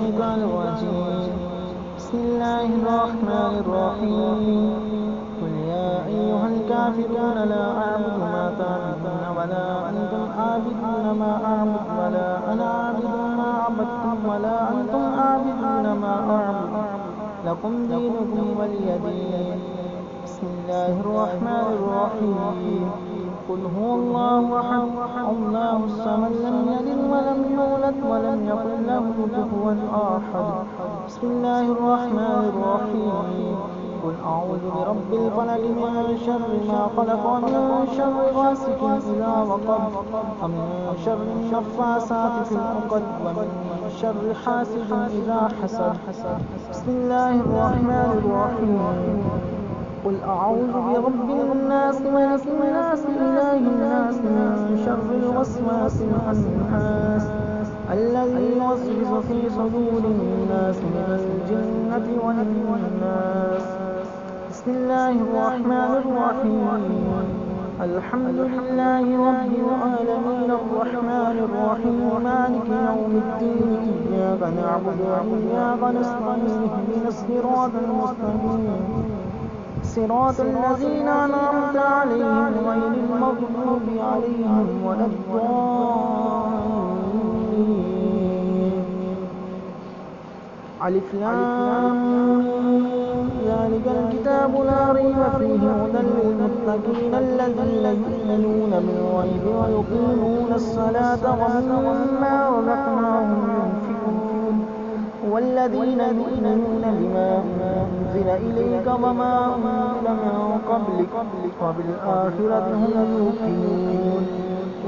الشيطان الرجيم. بسم الله الرحمن الرحيم. قل يا أيها الكافرون لا أعبد ما تعبدون ولا أنتم عابدون ما أعبد ولا أنا عابد ما عبدتم ولا أنتم عابدون ما أعبد لكم دينكم ولي دين. بسم الله الرحمن الرحيم. قل هو الله أحد الله الصمد لم يلد ولم يولد ولم يكن له كفوا أحد. بسم الله الرحمن الرحيم. قل أعوذ برب الفلق من شر ما خلق ومن شر غاسق إذا وقب ومن شر النفاثات في العقد ومن شر حاسد إذا حسد. بسم الله الرحمن الرحيم. قل أعوذ برب الناس ملك الناس إله الناس من شر الوسواس الخناس الذي يوسوس في صدور الناس من الجنة والناس. بسم الله الرحمن الرحيم. الحمد لله رب العالمين الرحمن الرحيم مالك يوم الدين إياك نعبد وإياك نستعين اهدنا الصراط المستقيم صراط الذين أنعمت عليهم غير المغضوب عليهم ولا الضالين. ألف لام ميم. ذلك الكتاب لا ريب فيه هدى للمتقين الذين يؤمنون بالغيب ويقيمون الصلاة ومما رزقناهم ينفقون والذين يؤمنون بما أنزل إليك وما أنزل من قبلك وبالآخرة هم يوقنون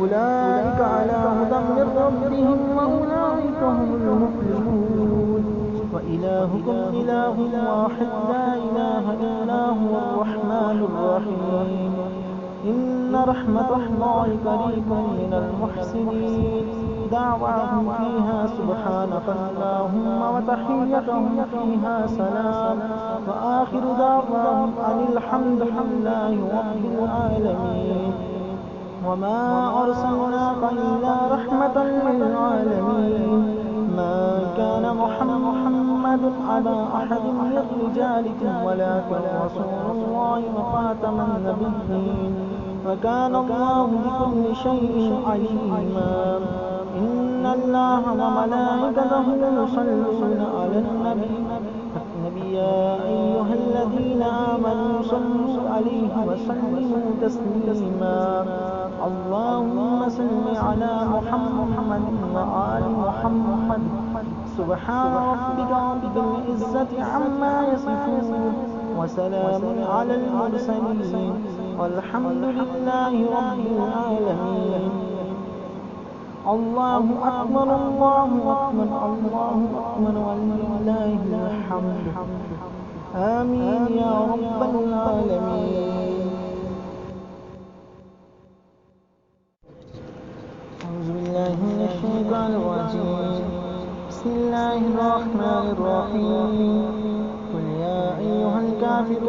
أولئك على هدى من ربهم وأولئك هم المفلحون. وإلهكم إله واحد لا إله إلا هو الرحمن الرحيم. إن رحمة الله قريب من المحسنين. دعواهم فيها سبحانك اللهم وتحيتهم فيها سلام وآخر دعواهم أن الحمد لله رب العالمين. وما أرسلناك إلا رحمة للعالمين. ما كان محمد أبا أحد من رجالكم ولكن رسول الله وخاتم النبيين وكان الله بكل شيء عليما. إن الله وملائكته يصلون على النبي يا أيها الذين آمنوا صلوا عليه وسلموا تسليما. اللهم صل على محمد وآل محمد. سبحان ربك رب العزة عما يصفون وسلام على المرسلين والحمد لله رب العالمين. الله أكبر الله أكبر الله أكبر ولله الحمد. آمين يا رب العالمين. أعوذ بالله من الشيطان الرجيم. بسم الله الرحمن الرحيم. قل يا أيها الكافرون